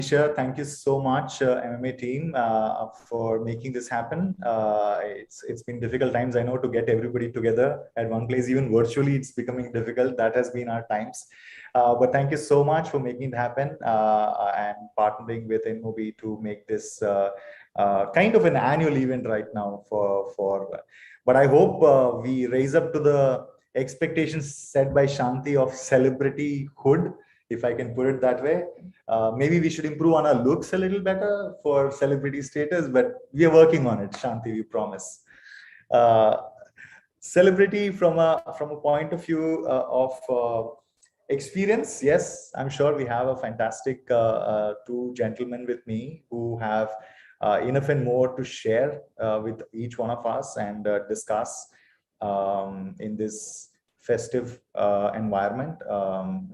Indonesia, thank you so much, MMA team, for making this happen. It's been difficult times, I know, to get everybody together at one place. Even virtually, it's becoming difficult. That has been our times. But thank you so much for making it happen and partnering with InMobi to make this kind of an annual event right now. But I hope we raise up to the expectations set by Shanti of celebrityhood, if I can put it that way. Maybe we should improve on our looks a little better for celebrity status, but we are working on it, Shanti, we promise. Celebrity from a point of view of experience, yes, I'm sure we have a fantastic two gentlemen with me who have enough and more to share with each one of us and discuss in this festive environment.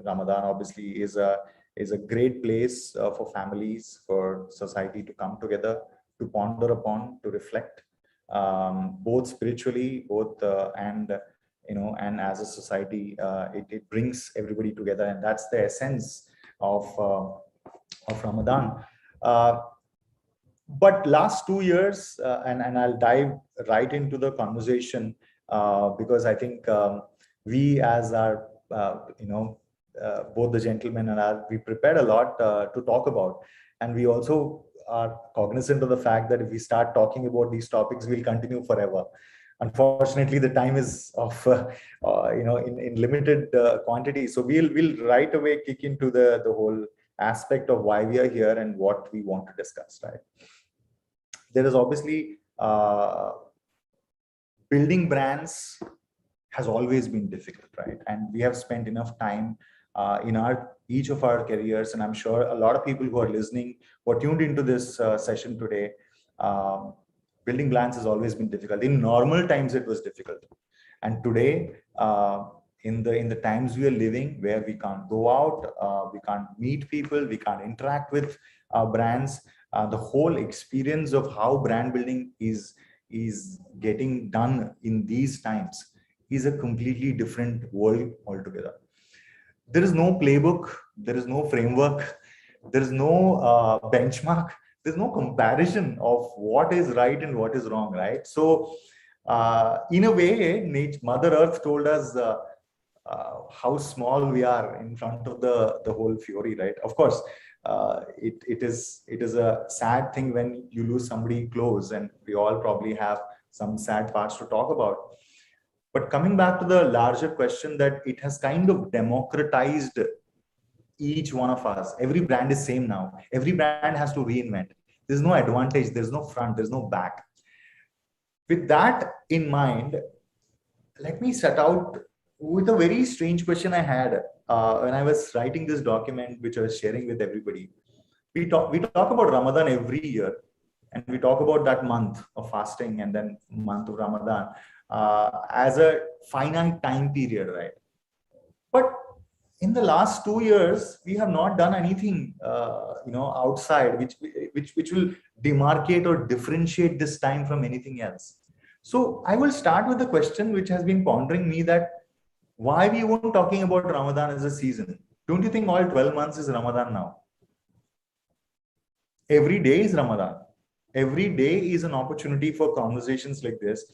Ramadan obviously is a great place for families, for society to come together, to ponder upon, to reflect, both spiritually, both and and as a society. It brings everybody together, and that's the essence of Ramadan. But last 2 years, and I'll dive right into the conversation because I think we as our both the gentlemen and I, we prepared a lot to talk about, and we also are cognizant of the fact that if we start talking about these topics, we'll continue forever. Unfortunately, the time is of in limited quantity, so we'll right away kick into the whole aspect of why we are here and what we want to discuss. Right, there is obviously building brands has always been difficult, right? And we have spent enough time in each of our careers, and I'm sure a lot of people who are listening or tuned into this session today, building brands has always been difficult. In normal times, it was difficult, and today, in the times we are living, where we can't go out, we can't meet people, we can't interact with brands, the whole experience of how brand building is getting done in these times is a completely different world altogether. There is no playbook, there is no framework, there is no benchmark, there's no comparison of what is right and what is wrong, right? So in a way, Mother Earth told us how small we are in front of the whole fury, right? Of course, it is a sad thing when you lose somebody close, and we all probably have some sad parts to talk about. But coming back to the larger question, that it has kind of democratized each one of us. Every brand is same now. Every brand has to reinvent. There's no advantage, there's no front, there's no back. With that in mind, let me set out with a very strange question I had when I was writing this document, which I was sharing with everybody. We talk about Ramadan every year, and we talk about that month of fasting and then month of Ramadan as a finite time period, right? But in the last 2 years, we have not done anything, outside which will demarcate or differentiate this time from anything else. So I will start with the question which has been pondering me, that why we weren't talking about Ramadan as a season. Don't you think all 12 months is Ramadan now? Every day is Ramadan. Every day is an opportunity for conversations like this.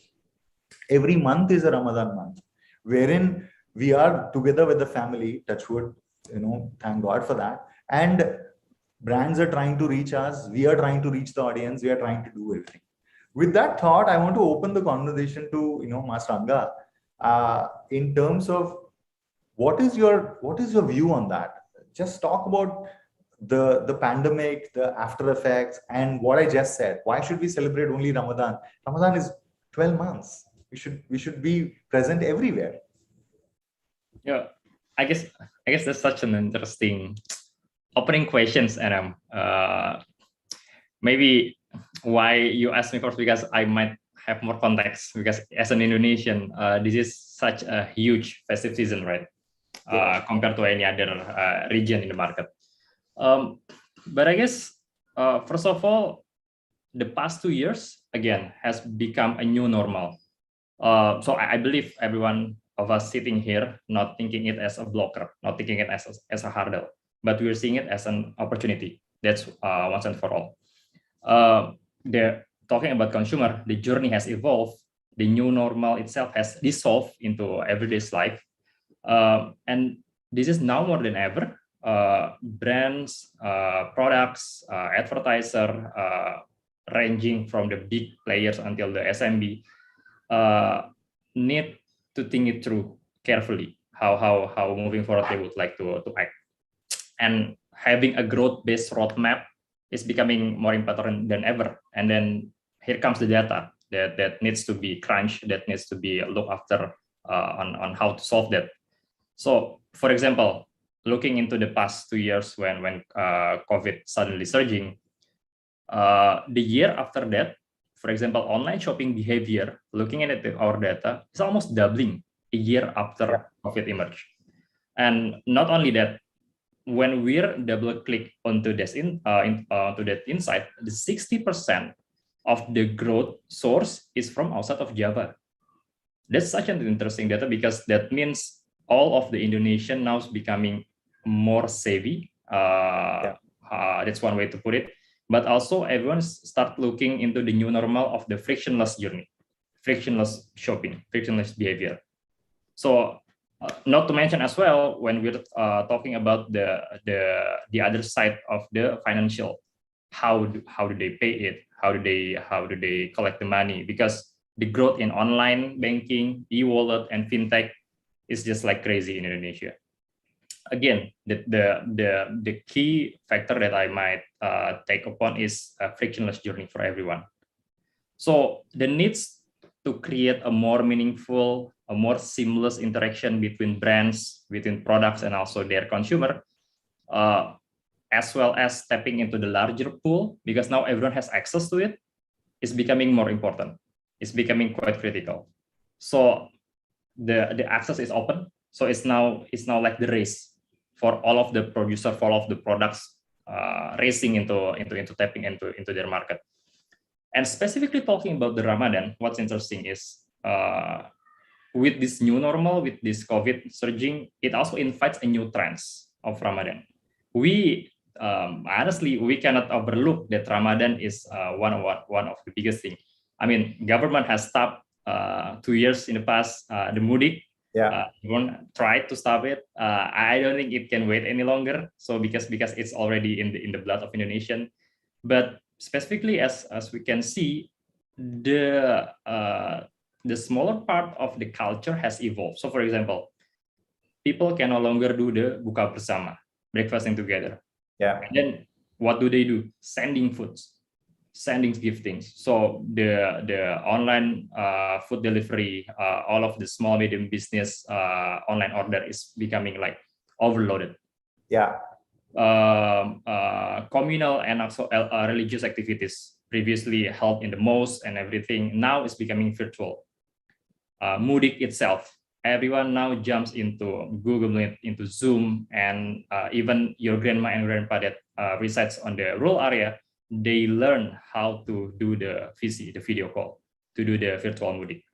Every month is a Ramadan month, wherein we are together with the family, touch wood, thank God for that. And brands are trying to reach us. We are trying to reach the audience. We are trying to do everything. With that thought, I want to open the conversation to, Master Anga, in terms of what is your view on that? Just talk about the pandemic, the after effects, and what I just said. Why should we celebrate only Ramadan? Ramadan is 12 months. We should be present everywhere. Yeah, I guess that's such an interesting opening questions, Adam. Maybe why you asked me first, because I might have more context, because as an Indonesian, this is such a huge festive season, right? Compared to any other region in the market. But I guess, first of all, the past 2 years, again, has become a new normal. So I believe everyone of us sitting here not thinking it as a blocker, not thinking it as a hurdle, but we're seeing it as an opportunity. That's once and for all. They're talking about consumer, the journey has evolved, the new normal itself has dissolved into everyday's life. And this is now more than ever. Brands, products, advertiser, ranging from the big players until the SMB, need to think it through carefully how moving forward they would like to act. And having a growth-based roadmap is becoming more important than ever. And then here comes the data that needs to be crunched, that needs to be looked after on how to solve that. So, for example, looking into the past 2 years when COVID suddenly surging, the year after that, for example, online shopping behavior, looking at our data, is almost doubling a year after COVID emerged. And not only that, when we're double click onto this onto that insight, the 60% of the growth source is from outside of Java. That's such an interesting data because that means all of the Indonesian now is becoming more savvy. That's one way to put it. But also everyone start looking into the new normal of the frictionless journey, frictionless shopping, frictionless behavior. So not to mention as well, when we're talking about the other side of the financial, how do they pay it? How do they collect the money? Because the growth in online banking, e-wallet, and fintech is just like crazy in Indonesia. Again, the key factor that I might take upon is a frictionless journey for everyone. So the needs to create a more meaningful, a more seamless interaction between brands, between products, and also their consumer, as well as stepping into the larger pool, because now everyone has access to it, is becoming more important. It's becoming quite critical. So the access is open. So it's now like the race for all of the producer, for all of the products racing into tapping into their market. And specifically talking about the Ramadan, what's interesting is with this new normal, with this COVID surging, it also invites a new trends of Ramadan. We honestly, we cannot overlook that Ramadan is one of the biggest thing. I mean, government has stopped 2 years in the past the mudik. Everyone tried to stop it. I don't think it can wait any longer. So because it's already in the blood of Indonesian, but specifically as we can see, the smaller part of the culture has evolved. So for example, people can no longer do the buka bersama, breakfasting together. And then what do? Sending foods, sending giftings. So the online food delivery, all of the small medium business online order is becoming like overloaded. Communal and also religious activities previously held in the mosque and everything now is becoming virtual. Mudik itself, everyone now jumps into Google Meet, into Zoom, and even your grandma and grandpa that resides on the rural area, they learn how to do the video call, to do the virtual mudik.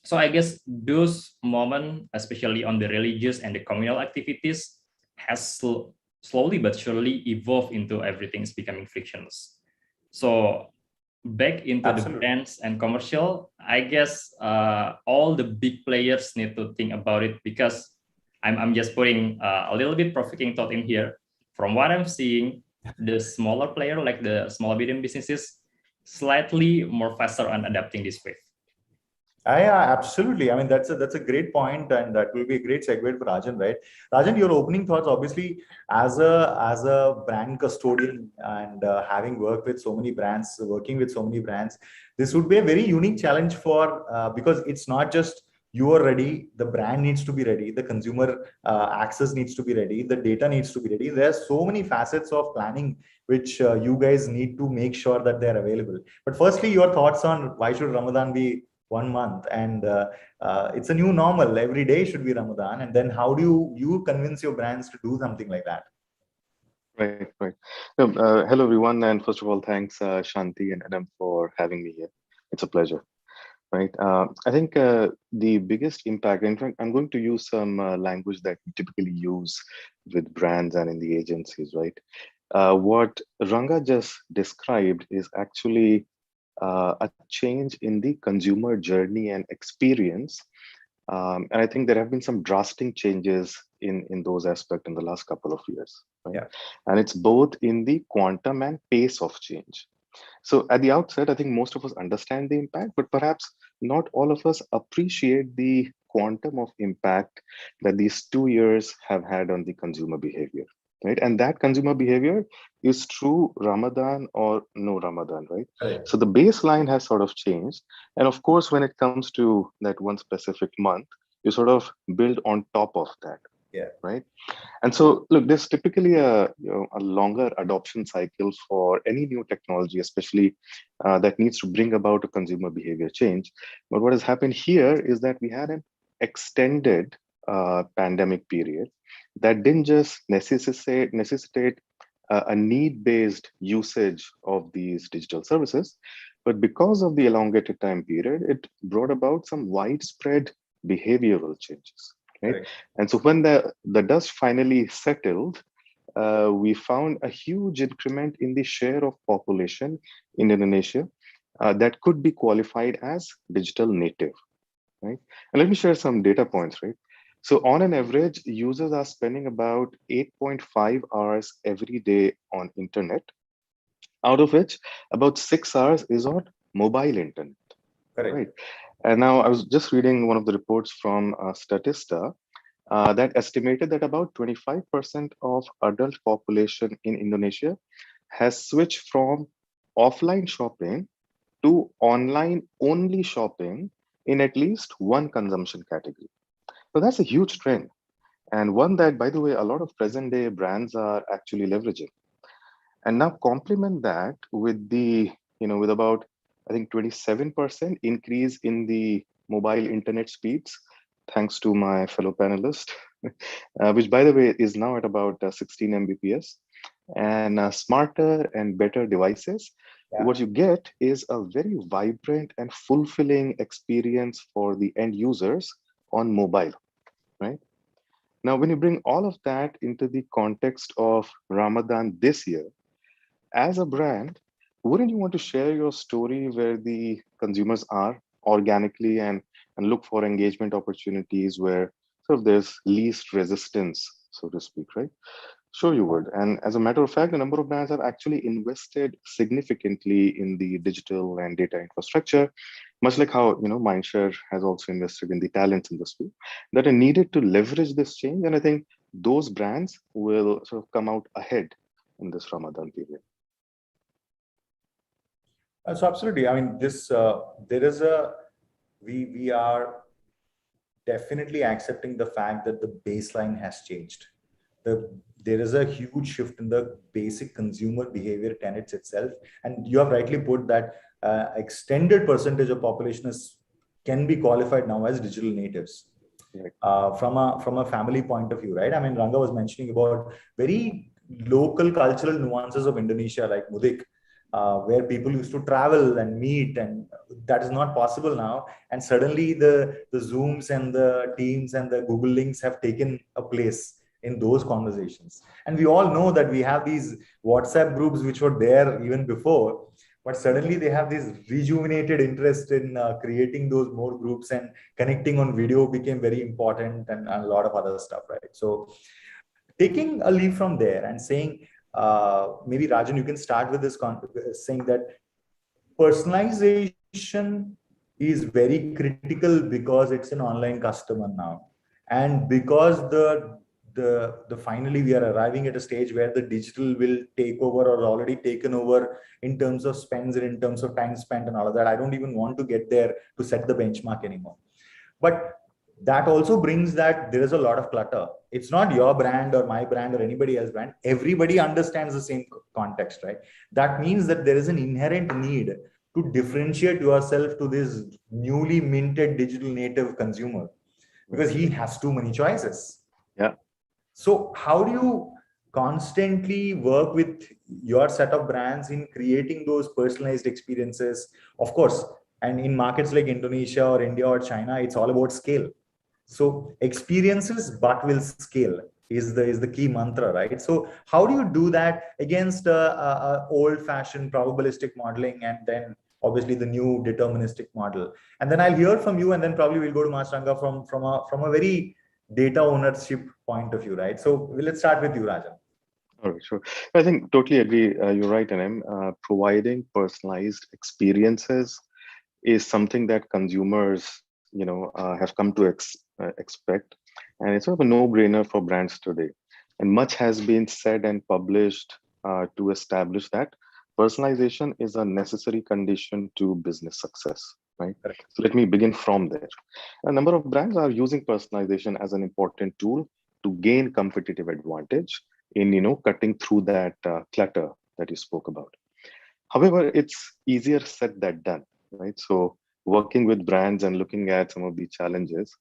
So I guess those moments, especially on the religious and the communal activities, has slowly but surely evolved into everything is becoming frictionless. So back into the brands and commercial, I guess all the big players need to think about it, because I'm just putting a little bit provoking thought in here. From what I'm seeing, the smaller player, like the small medium businesses, slightly more faster on adapting this wave. Yeah, absolutely. I mean, that's a great point, and that will be a great segue for Rajan, right? Rajan, your opening thoughts, obviously, as a brand custodian and having worked with so many brands, working with so many brands, this would be a very unique challenge for because it's not just you are ready, the brand needs to be ready, the consumer access needs to be ready, the data needs to be ready. There's so many facets of planning which you guys need to make sure that they're available. But firstly, your thoughts on why should Ramadan be 1 month, and it's a new normal, every day should be Ramadan, and then how do you convince your brands to do something like that? Right. Hello everyone, and first of all, thanks Shanti and Adam for having me here. It's a pleasure. Right. I think the biggest impact, in fact, I'm going to use some language that we typically use with brands and in the agencies, right? What Ranga just described is actually a change in the consumer journey and experience. And I think there have been some drastic changes in those aspects in the last couple of years. Right? Yeah. And it's both in the quantum and pace of change. So at the outset, I think most of us understand the impact, but perhaps not all of us appreciate the quantum of impact that these 2 years have had on the consumer behavior, right? And that consumer behavior is true Ramadan or no Ramadan, right? Correct. So the baseline has sort of changed. And of course, when it comes to that one specific month, you sort of build on top of that. Yeah. Right. And so, look, there's typically a longer adoption cycle for any new technology, especially that needs to bring about a consumer behavior change. But what has happened here is that we had an extended pandemic period that didn't just necessitate a need-based usage of these digital services, but because of the elongated time period, it brought about some widespread behavioral changes. Right. Correct. And so when the dust finally settled, we found a huge increment in the share of population in Indonesia that could be qualified as digital native, right? And let me share some data points, right? So on an average, users are spending about 8.5 hours every day on internet, out of which about 6 hours is on mobile internet, Correct. right? And now I was just reading one of the reports from Statista, that estimated that about 25% of adult population in Indonesia has switched from offline shopping to online only shopping in at least one consumption category. So that's a huge trend, and one that, by the way, a lot of present day brands are actually leveraging. And now complement that with with about, I think, 27% increase in the mobile internet speeds, thanks to my fellow panelist, which, by the way, is now at about 16 Mbps, and smarter and better devices. Yeah. What you get is a very vibrant and fulfilling experience for the end users on mobile, right? Now, when you bring all of that into the context of Ramadan this year, as a brand, wouldn't you want to share your story where the consumers are organically and look for engagement opportunities where sort of there's least resistance, so to speak, right? Sure, you would. And as a matter of fact, a number of brands have actually invested significantly in the digital and data infrastructure, much like how Mindshare has also invested in the talents industry that are needed to leverage this change. And I think those brands will sort of come out ahead in this Ramadan period. So absolutely. I mean, we are definitely accepting the fact that the baseline has changed. There is a huge shift in the basic consumer behavior tenets itself. And you have rightly put that extended percentage of population can be qualified now as digital natives. Right. From a family point of view, right? I mean, Ranga was mentioning about very local cultural nuances of Indonesia, like Mudik, where people used to travel and meet, and that is not possible now. And suddenly the Zooms and the Teams and the Google links have taken a place in those conversations. And we all know that we have these WhatsApp groups which were there even before, but suddenly they have this rejuvenated interest in creating those more groups, and connecting on video became very important, and a lot of other stuff, right? So taking a leap from there and saying, maybe Rajan, you can start with this saying that personalization is very critical because it's an online customer now, and because the finally we are arriving at a stage where the digital will take over or already taken over in terms of spends and in terms of time spent and all of that. I don't even want to get there to set the benchmark anymore. But that also brings that there is a lot of clutter. It's not your brand or my brand or anybody else's brand. Everybody understands the same context, right? That means that there is an inherent need to differentiate yourself to this newly minted digital native consumer, because he has too many choices. Yeah. So how do you constantly work with your set of brands in creating those personalized experiences? Of course, and in markets like Indonesia or India or China, it's all about scale. So experiences, but will scale. is the key mantra, right? So how do you do that against old-fashioned probabilistic modeling, and then obviously the new deterministic model? And then I'll hear from you, and then probably we'll go to Masranga from a very data ownership point of view, right? So let's start with you, Rajan. All right, sure. I think totally agree. You're right, NM. Providing personalized experiences is something that consumers, have come to expect, and it's sort of a no-brainer for brands today. And much has been said and published to establish that personalization is a necessary condition to business success. Right. Correct. So let me begin from there. A number of brands are using personalization as an important tool to gain competitive advantage in cutting through that clutter that you spoke about. However, it's easier said than done, right? So working with brands and looking at some of the challenges,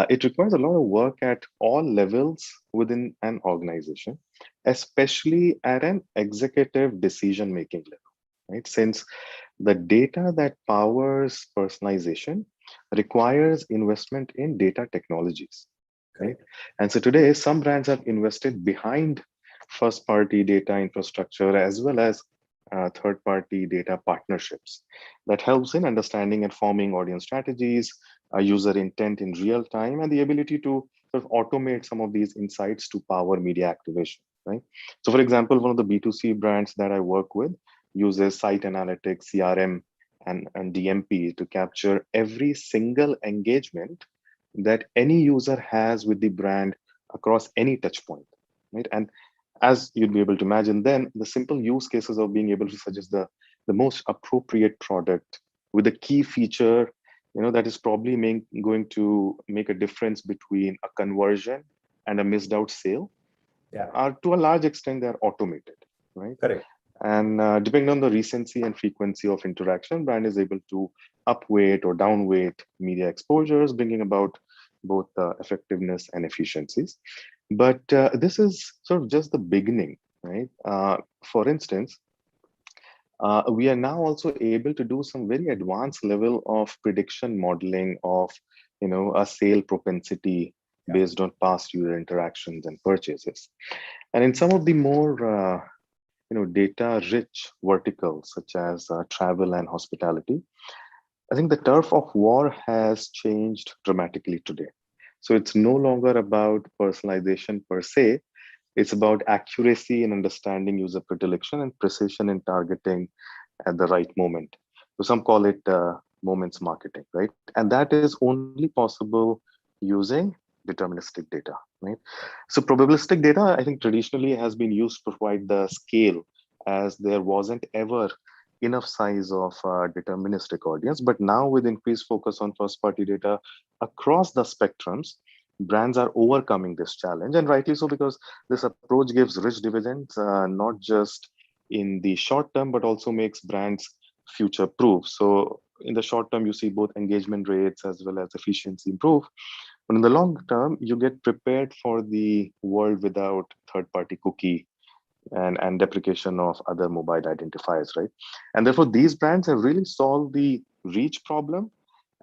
it requires a lot of work at all levels within an organization, especially at an executive decision-making level, right? Since the data that powers personalization requires investment in data technologies, right? And so today, some brands have invested behind first-party data infrastructure as well as third-party data partnerships that helps in understanding and forming audience strategies, user intent in real time, and the ability to sort of automate some of these insights to power media activation, right? So for example, one of the B2C brands that I work with uses site analytics, CRM, and DMP to capture every single engagement that any user has with the brand across any touch point, right? And as you'd be able to imagine, then the simple use cases of being able to suggest the most appropriate product with a key feature, that is probably going to make a difference between a conversion and a missed out sale. Yeah. Are to a large extent, they're automated, right? Correct. And depending on the recency and frequency of interaction, brand is able to upweight or downweight media exposures, bringing about both effectiveness and efficiencies. But this is sort of just the beginning, right? For instance, we are now also able to do some very advanced level of prediction modeling of, a sale propensity based on past user interactions and purchases. And in some of the more data-rich verticals, such as travel and hospitality, I think the turf of war has changed dramatically today. So it's no longer about personalization per se. It's about accuracy in understanding user predilection and precision in targeting at the right moment. So some call it moments marketing, right? And that is only possible using deterministic data, right? So probabilistic data, I think traditionally has been used to provide the scale, as there wasn't ever enough size of deterministic audience. But now with increased focus on first party data across the spectrums, brands are overcoming this challenge, and rightly so, because this approach gives rich dividends, not just in the short term, but also makes brands future proof. So in the short term, you see both engagement rates as well as efficiency improve. But in the long term, you get prepared for the world without third-party cookie and deprecation of other mobile identifiers, right? And therefore, these brands have really solved the reach problem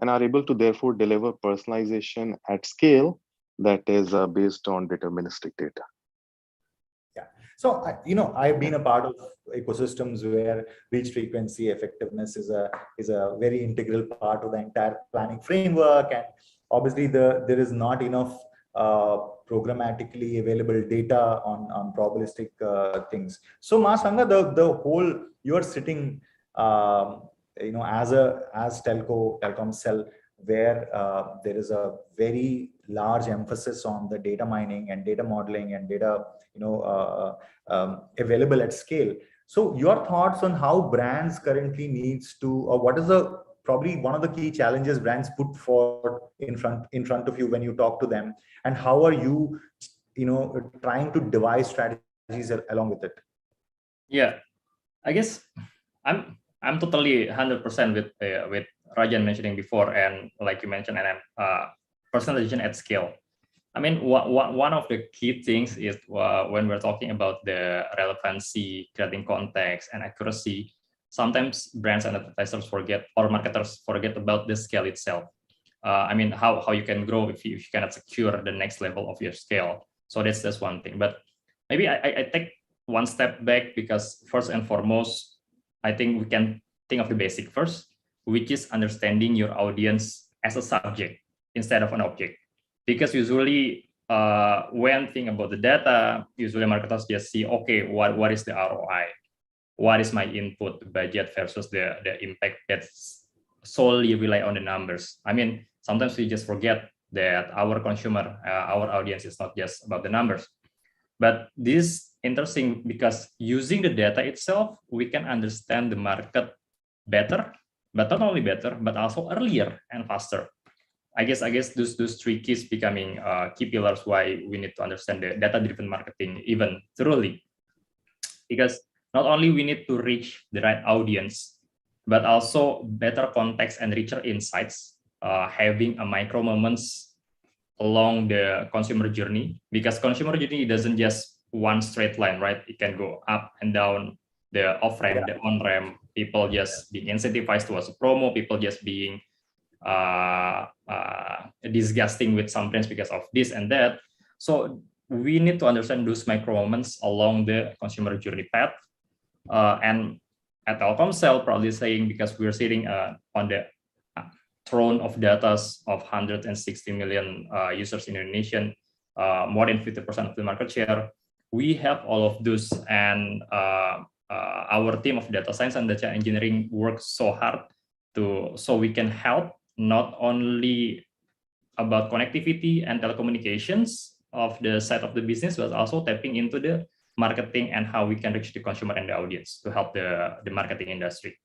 and are able to therefore deliver personalization at scale that is based on deterministic data. Yeah. So, I've been a part of ecosystems where reach frequency effectiveness is a very integral part of the entire planning framework. And obviously there is not enough programmatically available data on probabilistic things. So Masanga, the whole, you're sitting, as telecom cell, where there is a very large emphasis on the data mining and data modeling and data, available at scale. So your thoughts on how brands currently needs to, or what is the probably one of the key challenges brands put forward in front of you when you talk to them, and how are you, trying to devise strategies along with it? Yeah, I guess I'm totally 100% with Rajan mentioning before, and like you mentioned, and personalization at scale. I mean, one of the key things is when we're talking about the relevancy, creating context, and accuracy. Sometimes brands and advertisers forget, or marketers forget about the scale itself. I mean, how you can grow if you cannot secure the next level of your scale. So that's one thing. But maybe I take one step back, because first and foremost, I think we can think of the basic first, which is understanding your audience as a subject instead of an object. Because usually when think about the data, usually marketers just see, okay, what is the ROI? What is my input budget versus the impact that's solely rely on the numbers. I mean, sometimes we just forget that our consumer, our audience is not just about the numbers. But this is interesting because using the data itself, we can understand the market better, but not only better, but also earlier and faster. I guess those three keys becoming key pillars why we need to understand the data-driven marketing even thoroughly. Because not only we need to reach the right audience, but also better context and richer insights, having a micro moments along the consumer journey, because consumer journey doesn't just one straight line, right? It can go up and down, the off ramp, the on ramp, people just being incentivized towards a promo, people just being disgusting with some brands because of this and that. So we need to understand those micro moments along the consumer journey path. And at Telkomsel, probably saying, because we're sitting on the throne of data of 160 million users in Indonesia, more than 50% of the market share, we have all of those, and our team of data science and data engineering works so hard so we can help not only about connectivity and telecommunications of the side of the business, but also tapping into the marketing and how we can reach the consumer and the audience to help the marketing industry.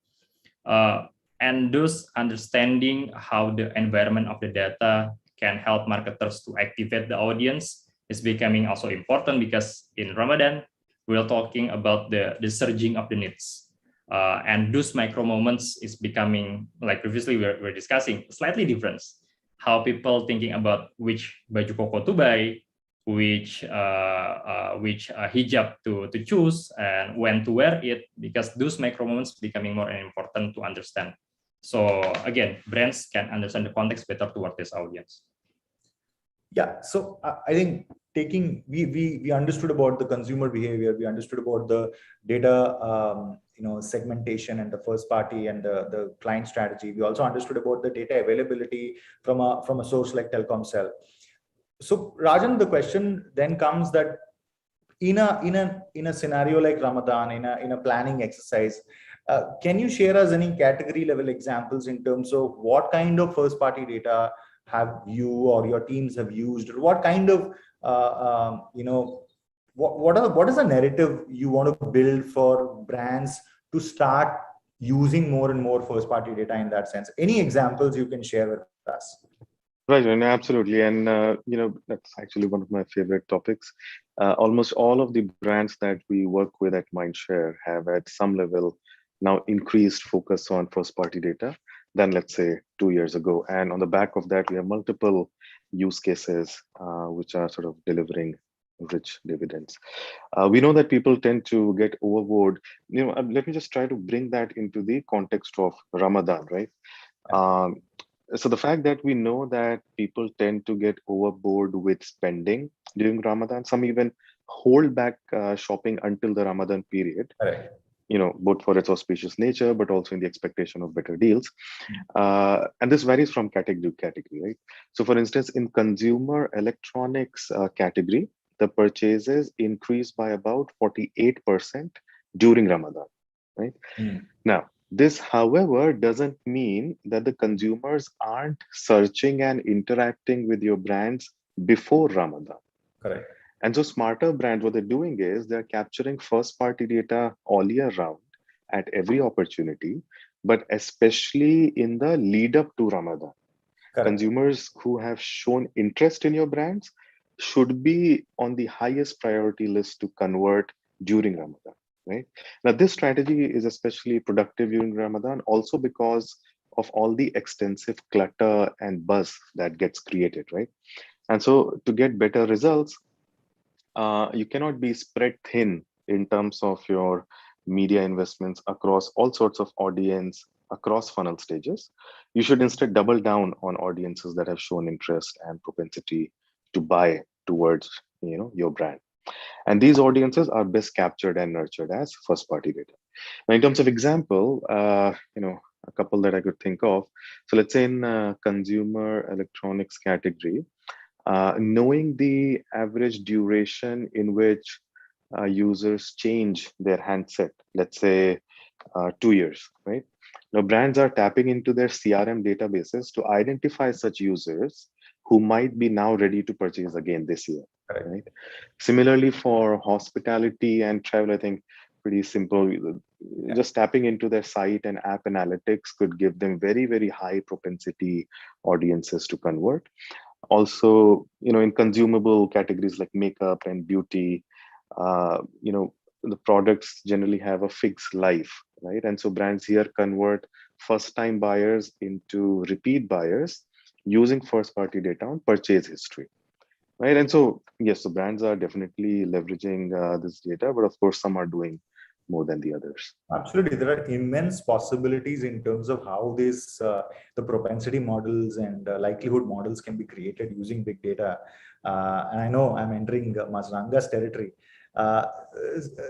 And those understanding how the environment of the data can help marketers to activate the audience is becoming also important, because in Ramadan, we're talking about the surging of the needs. And those micro moments is becoming, like previously we're discussing, slightly different. How people thinking about which baju koko to buy, which hijab to choose, and when to wear it, because those micro moments becoming more important to understand. So again, brands can understand the context better toward this audience. Yeah, so I think we understood about the consumer behavior, we understood about the data segmentation and the first party and the client strategy. We also understood about the data availability from a source like Telkomsel. So Rajan, the question then comes that in a scenario like Ramadan, in a planning exercise, can you share us any category level examples in terms of what kind of first party data have you or your teams have used, or what kind of what is the narrative you want to build for brands to start using more and more first party data in that sense? Any examples you can share with us? Right, and absolutely. And, that's actually one of my favorite topics. Almost all of the brands that we work with at Mindshare have at some level now increased focus on first party data than, let's say, 2 years ago. And on the back of that, we have multiple use cases which are sort of delivering rich dividends. We know that people tend to get overboard. Let me just try to bring that into the context of Ramadan, right? So the fact that we know that people tend to get overboard with spending during Ramadan, some even hold back shopping until the Ramadan period, right, both for its auspicious nature, but also in the expectation of better deals. And this varies from category to category, right? So for instance, in consumer electronics category, the purchases increased by about 48% during Ramadan, right? Now, this, however, doesn't mean that the consumers aren't searching and interacting with your brands before Ramadan. Correct. And so smarter brands, what they're doing is they're capturing first party data all year round at every opportunity, but especially in the lead up to Ramadan. Correct. Consumers who have shown interest in your brands should be on the highest priority list to convert during Ramadan. Right? Now, this strategy is especially productive during Ramadan, also because of all the extensive clutter and buzz that gets created, right? And so to get better results, you cannot be spread thin in terms of your media investments across all sorts of audience, across funnel stages. You should instead double down on audiences that have shown interest and propensity to buy towards your brand. And these audiences are best captured and nurtured as first party data. Now, in terms of example, a couple that I could think of. So let's say in consumer electronics category, knowing the average duration in which users change their handset, let's say 2 years, right? Now, brands are tapping into their CRM databases to identify such users who might be now ready to purchase again this year, right? Similarly, for hospitality and travel, I think pretty simple. Just tapping into their site and app analytics could give them very, very high propensity audiences to convert. Also, in consumable categories like makeup and beauty, the products generally have a fixed life, right? And so brands here convert first time buyers into repeat buyers using first party data on purchase history, right? And so yes, the brands are definitely leveraging this data, but of course some are doing more than the others. Absolutely, there are immense possibilities in terms of how the propensity models and likelihood models can be created using big data. And I know I'm entering Masranga's territory. Uh,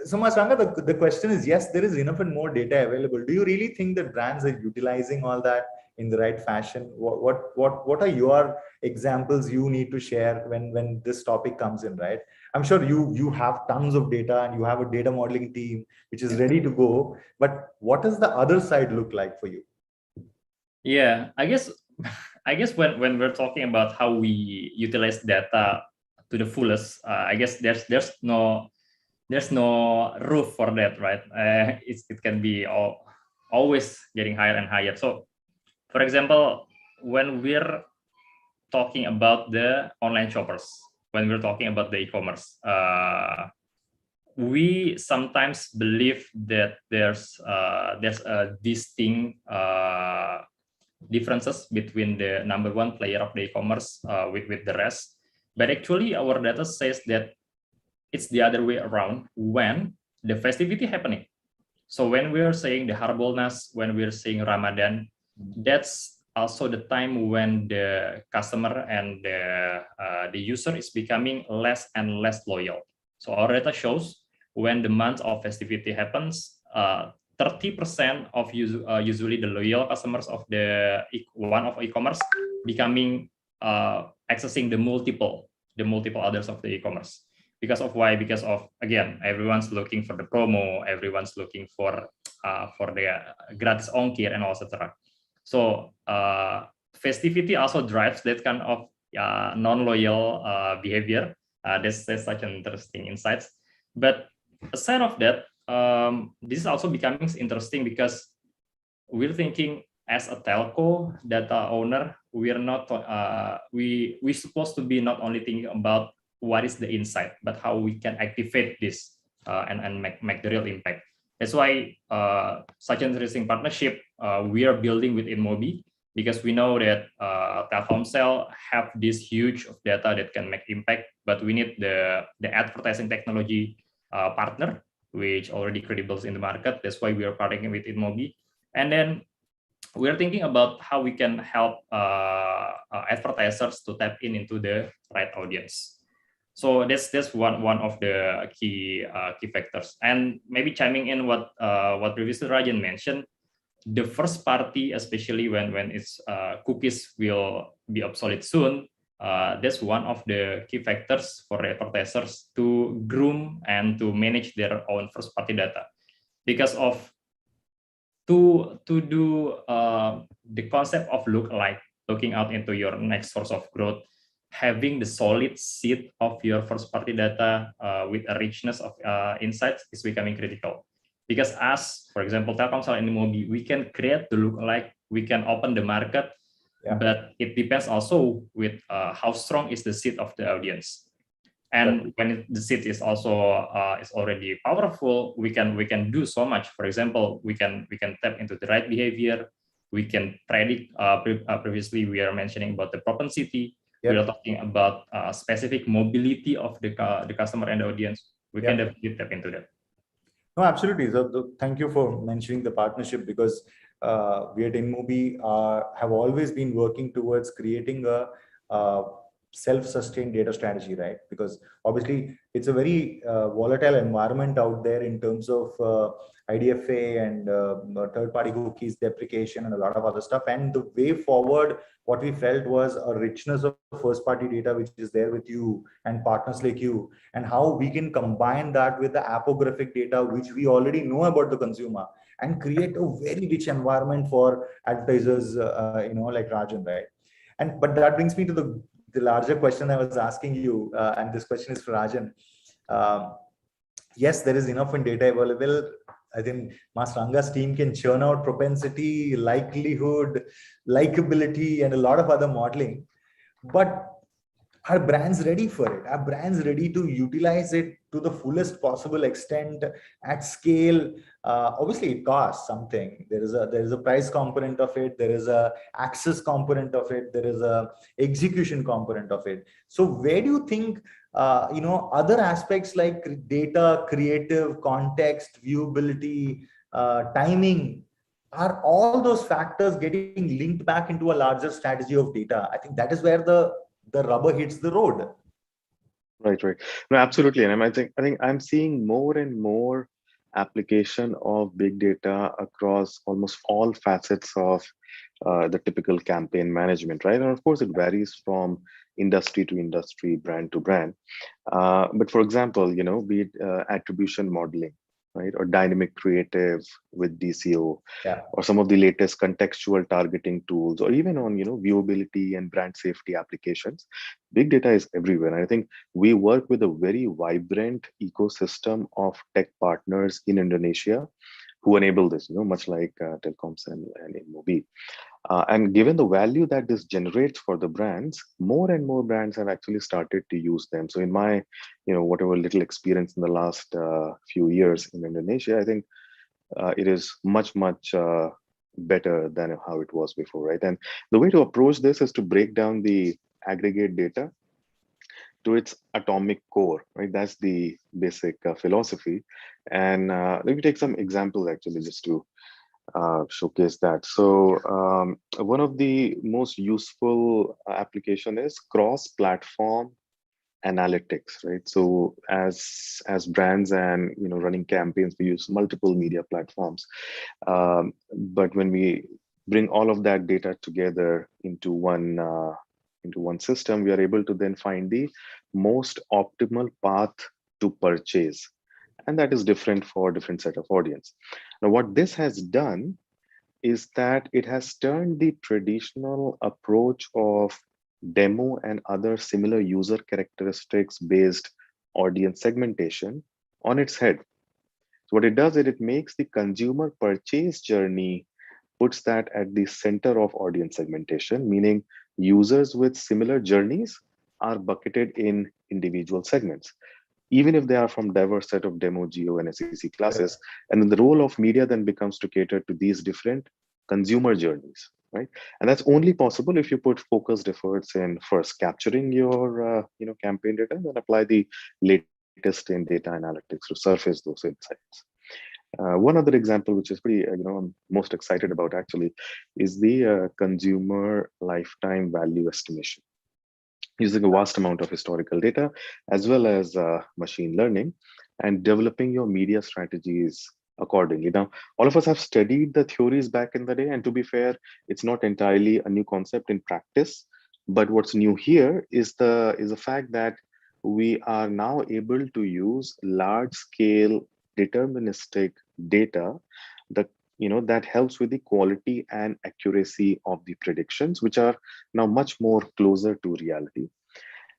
so Masranga, the question is, yes, there is enough and more data available. Do you really think that brands are utilizing all that in the right fashion? What are your examples you need to share when this topic comes in, right? I'm sure you have tons of data and you have a data modeling team which is ready to go. But what does the other side look like for you? Yeah, I guess when we're talking about how we utilize data to the fullest, I guess there's no roof for that, right? It can be always getting higher and higher. So, for example, when we're talking about the online shoppers, when we're talking about the e-commerce, we sometimes believe that there's a distinct differences between the number one player of the e-commerce with the rest. But actually, our data says that it's the other way around when the festivity happening. So when we're saying the Harbolnas, when we're saying Ramadan, that's also the time when the customer and the user is becoming less and less loyal. So our data shows when the month of festivity happens, 30% of usually the loyal customers of the one of e-commerce becoming accessing the multiple others of the e-commerce. Because of why? Because of, again, everyone's looking for the promo, everyone's looking for the gratis ongkir and etc. So festivity also drives that kind of non-loyal behavior. That's such an interesting insights. But aside of that, this is also becoming interesting because we're thinking as a telco data owner, we're not we're supposed to be not only thinking about what is the insight, but how we can activate this and make the real impact. That's why such an interesting partnership we are building with InMobi, because we know that Telkomsel have this huge of data that can make impact, but we need the advertising technology partner, which already credible in the market. That's why we are partnering with InMobi. And then we're thinking about how we can help advertisers to tap into the right audience. So that's one of the key factors. And maybe chiming in what previously Rajan mentioned, the first party, especially when its cookies will be obsolete soon, that's one of the key factors for advertisers to groom and to manage their own first party data, because of to do the concept of looking out into your next source of growth, having the solid seed of your first party data with a richness of insights is becoming critical. Because as, for example, Telkomsel and InMobi, we can create the lookalike, we can open the market, but it depends also with how strong is the seed of the audience. And when the seed is also is already powerful, we can do so much. For example, we can tap into the right behavior. We can predict. Previously, we are mentioning about the propensity. We are talking about specific mobility of the customer and the audience. We can definitely tap into that. No, absolutely. So, thank you for mentioning the partnership, because we at InMobi have always been working towards creating a self-sustained data strategy, right? Because obviously it's a very volatile environment out there in terms of IDFA and third-party cookies deprecation and a lot of other stuff. And the way forward, what we felt was a richness of first-party data which is there with you and partners like you, and how we can combine that with the apographic data which we already know about the consumer and create a very rich environment for advertisers, like Rajan, right? And but that brings me to the larger question I was asking you, and this question is for Rajan. Yes, there is enough in data available. I think Master Ranga's team can churn out propensity, likelihood, likability, and a lot of other modeling. But are brands ready for it? Are brands ready to utilize it to the fullest possible extent at scale? Obviously, it costs something. There is a price component of it. There is a access component of it. There is a execution component of it. So, where do you think other aspects like data, creative, context, viewability, timing, are all those factors getting linked back into a larger strategy of data? I think that is where the rubber hits the road. Right. No, absolutely. And I think I'm seeing more and more application of big data across almost all facets of the typical campaign management, right? And of course, it varies from industry to industry, brand to brand. But for example, be it attribution modeling, right, or dynamic creative with DCO, Yeah. or some of the latest contextual targeting tools, or even on viewability and brand safety applications. Big data is everywhere. And I think we work with a very vibrant ecosystem of tech partners in Indonesia who enable this, much like telecoms and InMobi. And given the value that this generates for the brands, more and more brands have actually started to use them. So in my, whatever little experience in the last few years in Indonesia, I think it is much better than how it was before, right? And the way to approach this is to break down the aggregate data to its atomic core, right? That's the basic philosophy. And let me take some examples actually just to showcase that. So one of the most useful application is cross-platform analytics, right? So as brands and running campaigns, we use multiple media platforms, but when we bring all of that data together into one system, we are able to then find the most optimal path to purchase, and that is different for different set of audience. Now, what this has done is that it has turned the traditional approach of demo and other similar user characteristics based audience segmentation on its head. So what it does is it makes the consumer purchase journey, puts that at the center of audience segmentation, meaning users with similar journeys are bucketed in individual segments, even if they are from diverse set of demo, geo, and SEC classes. And then the role of media then becomes to cater to these different consumer journeys, right? And that's only possible if you put focused efforts in first capturing your campaign data, and then apply the latest in data analytics to surface those insights. One other example, which is pretty, I'm most excited about actually, is the consumer lifetime value estimation, using a vast amount of historical data as well as machine learning, and developing your media strategies accordingly. Now, all of us have studied the theories back in the day, and to be fair, it's not entirely a new concept in practice. But what's new here is the fact that we are now able to use large-scale deterministic data that helps with the quality and accuracy of the predictions, which are now much more closer to reality.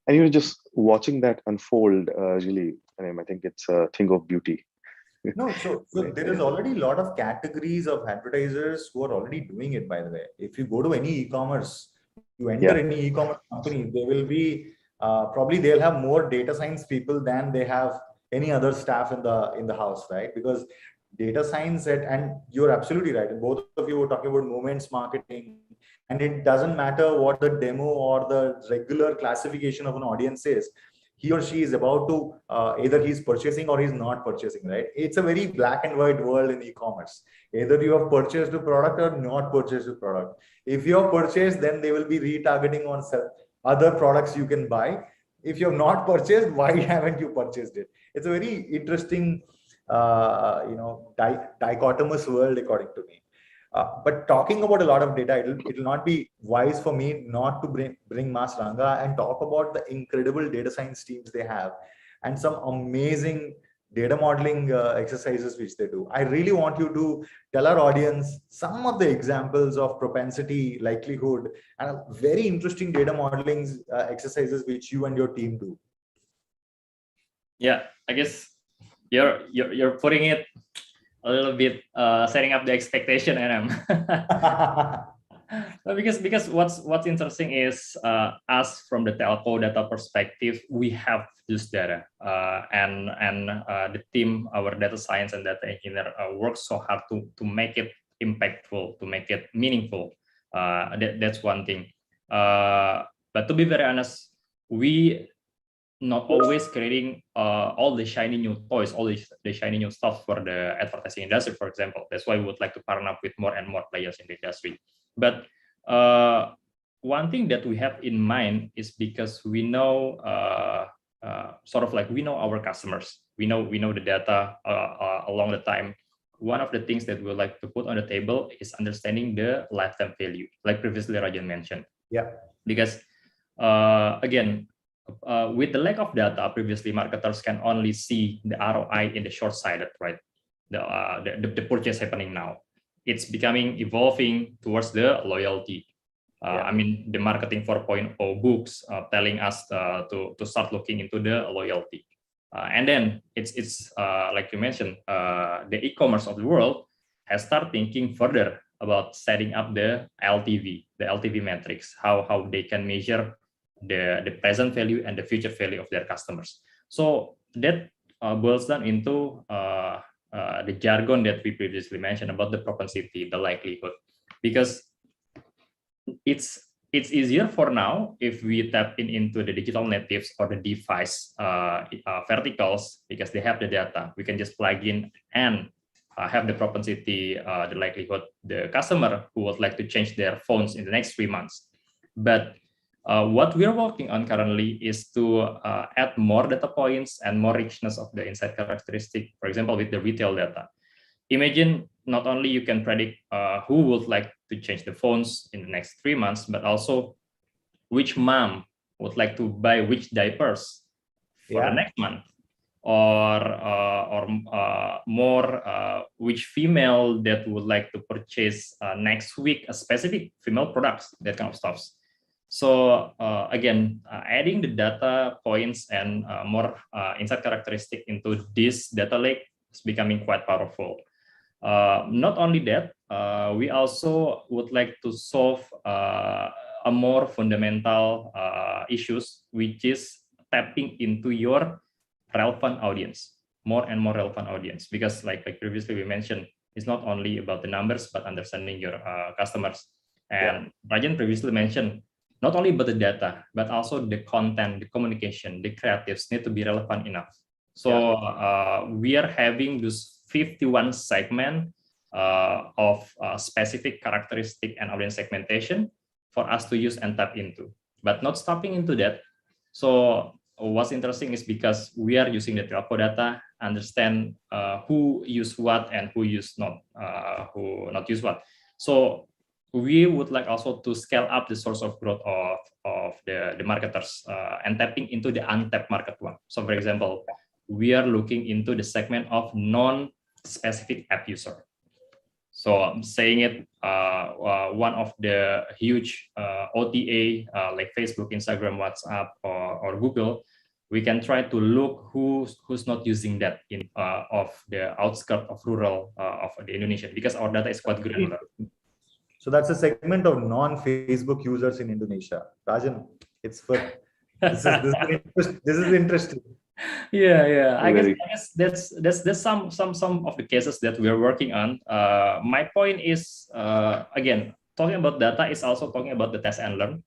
And just watching that unfold, really, I think it's a thing of beauty. No, so there is already a lot of categories of advertisers who are already doing it, by the way. If you go to any e-commerce, you enter any e-commerce company, they will be probably they'll have more data science people than they have any other staff in the house, right? Because data science and you're absolutely right. And both of you were talking about moments marketing, and it doesn't matter what the demo or the regular classification of an audience is. He or she is about to either he's purchasing or he's not purchasing, right? It's a very black and white world in e-commerce. Either you have purchased a product or not purchased a product. If you have purchased, then they will be retargeting on other products you can buy. If you have not purchased, why haven't you purchased it? It's a very interesting, dichotomous world, according to me. But talking about a lot of data, it'll not be wise for me not to bring Mas Ranga and talk about the incredible data science teams they have and some amazing data modeling exercises which they do. I really want you to tell our audience some of the examples of propensity, likelihood, and very interesting data modeling exercises which you and your team do. Yeah, I guess you're putting it a little bit, setting up the expectation, and because what's interesting is, us from the telco data perspective, we have this data, and the team, our data science and data engineer, works so hard to make it impactful, to make it meaningful. That's one thing. But to be very honest, we not always creating all the shiny new toys, all the shiny new stuff for the advertising industry, for example. That's why we would like to partner up with more and more players in the industry. But one thing that we have in mind is because we know, we know our customers, we know the data along the time. One of the things that we would like to put on the table is understanding the lifetime value, like previously Rajan mentioned. Yeah. Because again, with the lack of data, previously marketers can only see the ROI in the short-sighted, right? The purchase happening now. It's becoming evolving towards the loyalty. I mean, the marketing 4.0 books telling us to start looking into the loyalty. And then it's like you mentioned, the e-commerce of the world has started thinking further about setting up the LTV metrics, how they can measure the present value and the future value of their customers. So that boils down into the jargon that we previously mentioned about the propensity, the likelihood, because it's easier for now if we tap into the digital natives or the device verticals, because they have the data. We can just plug in and have the propensity, the likelihood, the customer who would like to change their phones in the next 3 months. But what we're working on currently is to add more data points and more richness of the insight characteristic, for example, with the retail data. Imagine not only you can predict who would like to change the phones in the next 3 months, but also which mom would like to buy which diapers for the next month, or more which female that would like to purchase next week a specific female products, that kind of stuff. So again, adding the data points and more insight characteristic into this data lake is becoming quite powerful. Not only that, we also would like to solve a more fundamental issues, which is tapping into your relevant audience, more and more relevant audience, because like previously we mentioned, it's not only about the numbers, but understanding your customers. And Rajan previously mentioned, not only about the data, but also the content, the communication, the creatives need to be relevant enough. So we are having this 51 segment of specific characteristic and audience segmentation for us to use and tap into, but not stopping into that. So what's interesting is because we are using the telco data, understand who use what and who not use what. So we would like also to scale up the source of growth of the marketers and tapping into the untapped market one. So for example, we are looking into the segment of non-specific app user. So I'm saying it, one of the huge OTA like Facebook, Instagram, WhatsApp, or Google, we can try to look who's not using that in of the outskirts of rural of the Indonesia, because our data is quite granular. So that's a segment of non-Facebook users in Indonesia. Rajan, it's for this is interesting. Yeah. I guess that's some of the cases that we are working on. My point is, again, talking about data is also talking about the test and learn.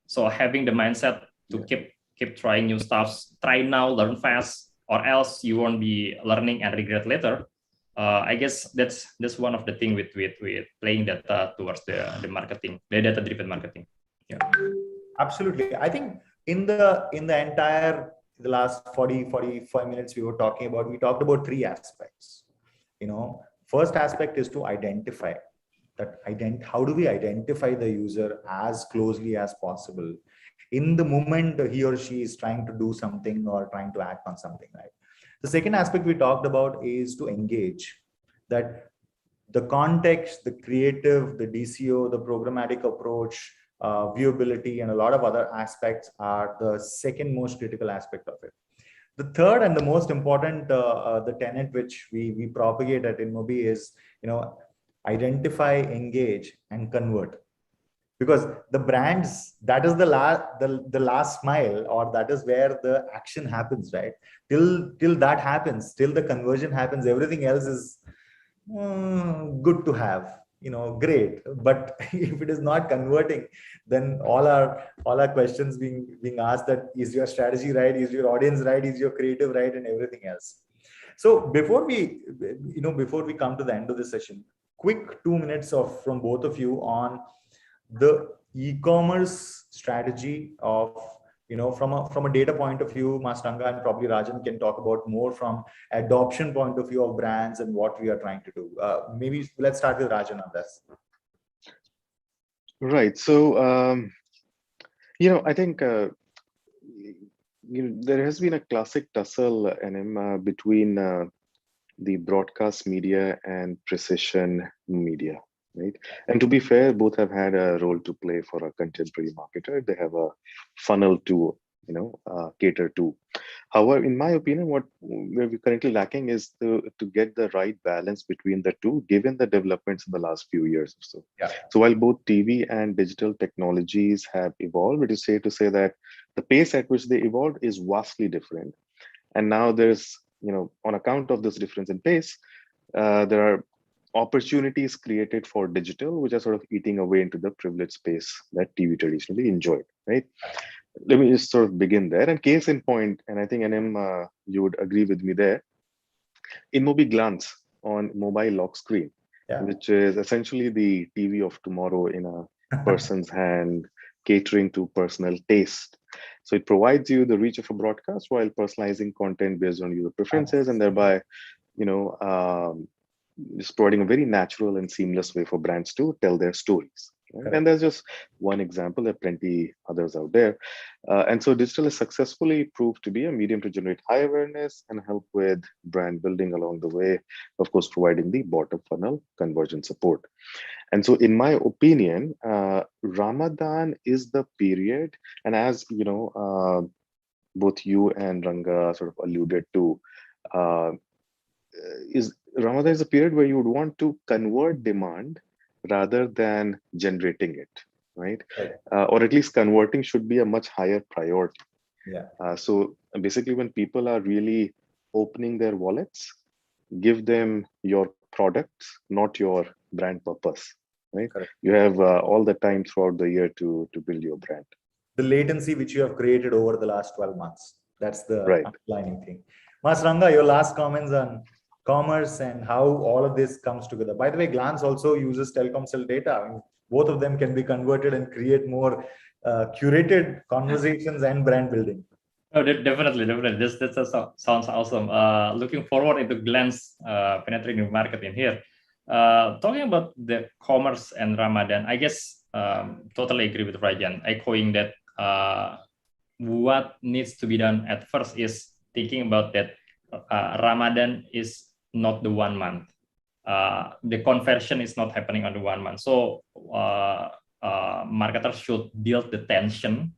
So having the mindset to keep trying new stuff, try now, learn fast, or else you won't be learning and regret later. I guess that's one of the things with playing data towards the marketing, the data-driven marketing. Yeah. Absolutely. I think in the entire the last 45 minutes we talked about three aspects. First aspect is to identify how do we identify the user as closely as possible in the moment he or she is trying to do something or trying to act on something, right? The second aspect we talked about is to engage, that the context, the creative, the DCO, the programmatic approach, viewability, and a lot of other aspects are the second most critical aspect of it. The third and the most important, the tenet which we propagate at InMobi is, identify, engage, and convert. Because the brands, that is the last mile, or that is where the action happens, right? Till that happens, till the conversion happens, everything else is good to have, great. But if it is not converting, then all our questions being asked, that is your strategy right, is your audience right, is your creative right, and everything else. So before we come to the end of the session, quick 2 minutes from both of you on the e-commerce strategy of, from a data point of view. Masranga and probably Rajan can talk about more from adoption point of view of brands and what we are trying to do. Maybe let's start with Rajan on this. Right. So, I think there has been a classic tussle, between the broadcast media and precision media, right? And to be fair, both have had a role to play for a contemporary marketer. They have a funnel to, cater to. However, in my opinion, where we're currently lacking is to get the right balance between the two, given the developments in the last few years or so. Yeah. So while both TV and digital technologies have evolved, it is safe to say that the pace at which they evolved is vastly different. And now there's, on account of this difference in pace, there are opportunities created for digital, which are sort of eating away into the privileged space that TV traditionally enjoyed, right? Let me just sort of begin there. And case in point, and I think NM, you would agree with me there, InMobi Glance on mobile lock screen, which is essentially the TV of tomorrow in a person's hand, catering to personal taste. So it provides you the reach of a broadcast while personalizing content based on user preferences, and thereby, just providing a very natural and seamless way for brands to tell their stories. Right? And there's just one example. There are plenty others out there. And so digital has successfully proved to be a medium to generate high awareness and help with brand building along the way, of course, providing the bottom funnel conversion support. And so in my opinion, Ramadan is the period, and as both you and Ranga sort of alluded to, Ramadan is a period where you would want to convert demand rather than generating it, right? Or at least converting should be a much higher priority. So basically, when people are really opening their wallets, give them your products, not your brand purpose, right? You have all the time throughout the year to build your brand. The latency which you have created over the last 12 months. That's the underlying thing. Masranga, your last comments on commerce and how all of this comes together. By the way, Glance also uses Telkomsel data. I mean, both of them can be converted and create more curated conversations and brand building. Oh, definitely. That sounds awesome. Looking forward into Glance penetrating the market in here. Talking about the commerce and Ramadan, I guess totally agree with Rajan, echoing that what needs to be done at first is thinking about that Ramadan is not the 1 month. The conversion is not happening on the 1 month. So marketers should build the tension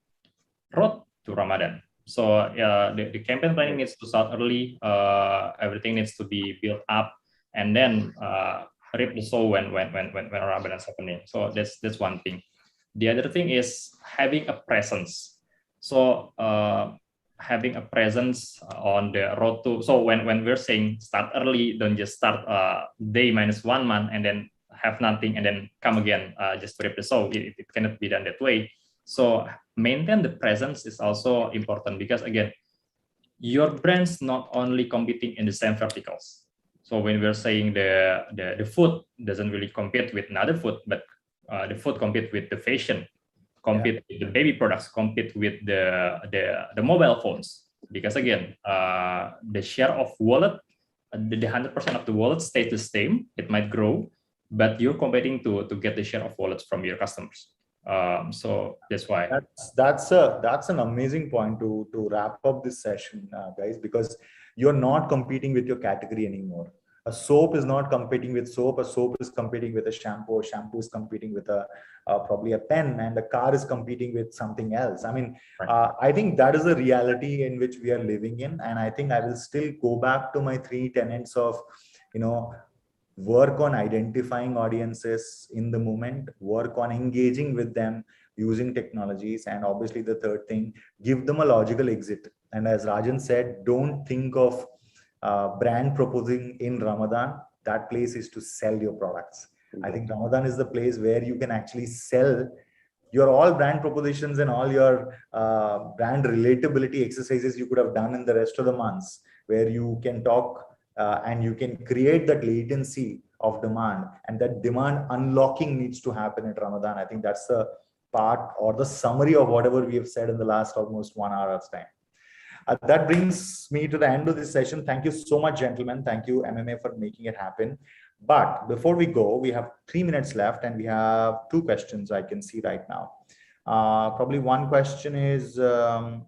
road to Ramadan. So the campaign planning needs to start early. Everything needs to be built up, and then reap the soul when Ramadan is happening. So that's one thing. The other thing is having a presence. So having a presence on the road to, so when we're saying start early, don't just start day minus 1 month and then have nothing and then come again just to reap the soul. It cannot be done that way. So maintain the presence is also important, because again, your brand's not only competing in the same verticals. So when we're saying the food doesn't really compete with another food, but the food compete with the fashion, compete with the baby products, compete with the mobile phones. Because again, the share of wallet, the 100% of the wallet stays the same. It might grow, but you're competing to get the share of wallets from your customers. So that's why. That's an amazing point to wrap up this session, guys, because you're not competing with your category anymore. A soap is not competing with soap. A soap is competing with a shampoo. A shampoo is competing with probably a pen, and a car is competing with something else. I mean, I think that is a reality in which we are living in, and I think I will still go back to my 3 tenets of, work on identifying audiences in the moment, work on engaging with them using technologies, and obviously the third thing, give them a logical exit. And as Rajan said, don't think of brand proposing in Ramadan. That place is to sell your products. I think Ramadan is the place where you can actually sell your all brand propositions and all your brand relatability exercises you could have done in the rest of the months, where you can talk and you can create that latency of demand, and that demand unlocking needs to happen at Ramadan. I think that's the part or the summary of whatever we have said in the last almost 1 hour's time. That brings me to the end of this session. Thank you so much, gentlemen. Thank you, MMA, for making it happen. But before we go, we have 3 minutes left, and we have 2 questions I can see right now. Probably one question is I'll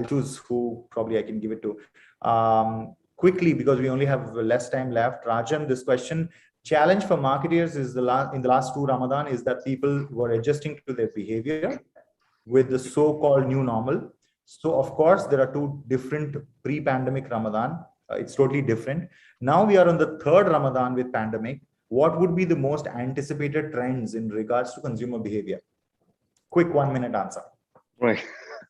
choose who probably I can give it to. Quickly, because we only have less time left. Rajan, this question: challenge for marketers is in the last 2 Ramadan is that people were adjusting to their behavior with the so-called new normal. So of course, there are 2 different pre-pandemic Ramadan. It's totally different. Now we are on the 3rd Ramadan with pandemic. What would be the most anticipated trends in regards to consumer behavior? Quick 1-minute answer. Right.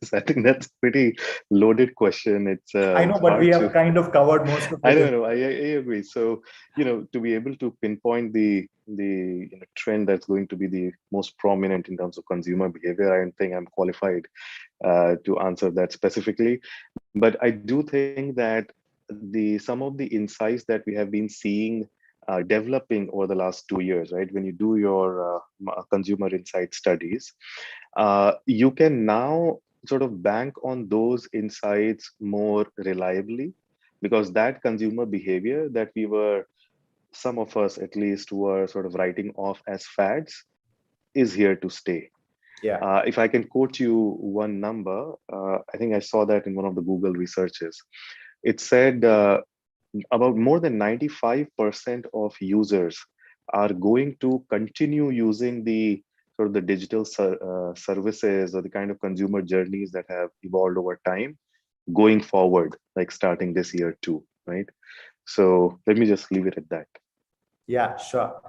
So I think that's a pretty loaded question. It's I know, but we have kind of covered most of it. I know. I agree. So, to be able to pinpoint the trend that's going to be the most prominent in terms of consumer behavior, I don't think I'm qualified to answer that specifically. But I do think that some of the insights that we have been seeing developing over the last 2 years, right? When you do your consumer insight studies, you can now sort of bank on those insights more reliably, because that consumer behavior that some of us at least were sort of writing off as fads is here to stay. Yeah. If I can quote you one number, I think I saw that in one of the Google researches. It said about more than 95% of users are going to continue using the sort of the digital services or the kind of consumer journeys that have evolved over time going forward, like starting this year too, right? So let me just leave it at that. Yeah, sure.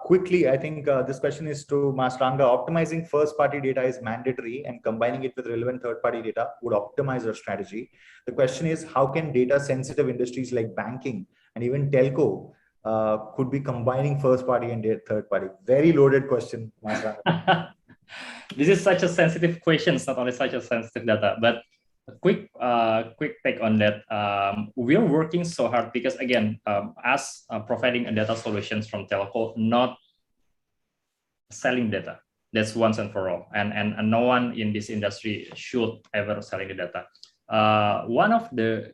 Quickly, I think this question is to Master Ranga. Optimizing first-party data is mandatory, and combining it with relevant third-party data would optimize our strategy. The question is, how can data-sensitive industries like banking and even telco could be combining first-party and third-party? Very loaded question, Master Ranga. This is such a sensitive question. It's not only such a sensitive data, but a quick take on that. We're working so hard because, again, us providing a data solutions from telco, not selling data. That's once and for all. And no one in this industry should ever selling the data. One of the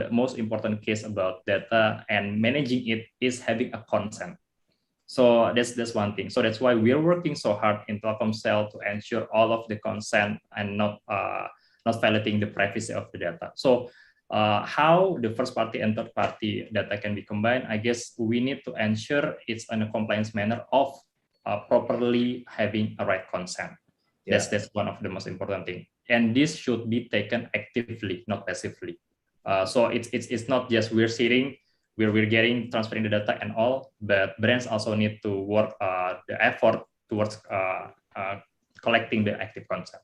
most important case about data and managing it is having a consent. So that's one thing. So that's why we're working so hard in Telkomsel to ensure all of the consent and not violating the privacy of the data. So how the first party and third party data can be combined, I guess we need to ensure it's in a compliance manner of properly having a right consent. Yeah. That's one of the most important thing. And this should be taken actively, not passively. So it's not just we're sitting, we're getting transferring the data and all, but brands also need to work the effort towards collecting the active consent.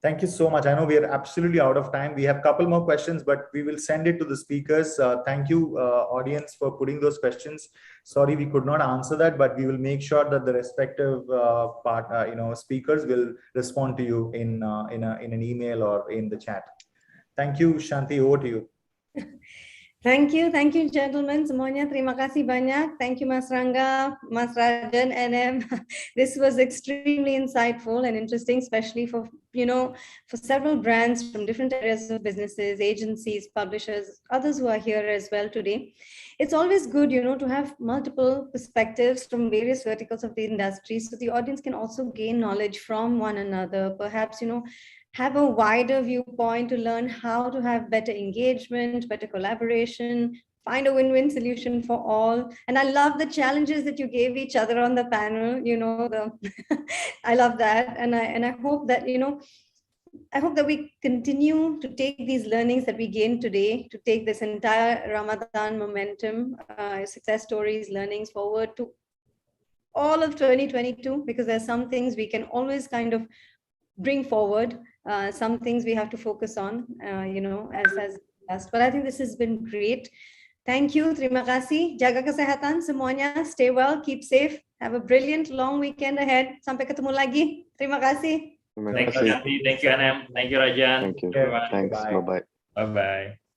Thank you so much. I know we are absolutely out of time. We have a couple more questions, but we will send it to the speakers. Thank you, audience, for putting those questions. Sorry, we could not answer that, but we will make sure that the respective speakers will respond to you in an email or in the chat. Thank you, Shanti. Over to you. Thank you, gentlemen. Semuanya terima kasih banyak. Thank you, Mas Rangga, Mas Rajan, NM. This was extremely insightful and interesting, especially for for several brands from different areas of businesses, agencies, publishers, others who are here as well today. It's always good, to have multiple perspectives from various verticals of the industry, so the audience can also gain knowledge from one another. Perhaps, have a wider viewpoint to learn how to have better engagement, better collaboration, find a win-win solution for all. And I love the challenges that you gave each other on the panel. I love that, and I hope that I hope that we continue to take these learnings that we gained today, to take this entire Ramadan momentum, success stories, learnings forward to all of 2022, because there's some things we can always kind of bring forward, some things we have to focus on, as discussed. But I think this has been great. Thank you. Terima kasih. Jaga kesehatan semuanya. Stay well. Keep safe. Have a brilliant long weekend ahead. Sampai ketemu lagi. Terima kasih. Thank you, NM. Thank you, Rajan. Thank you. Yeah. Thanks. Bye. Bye-bye. Bye-bye.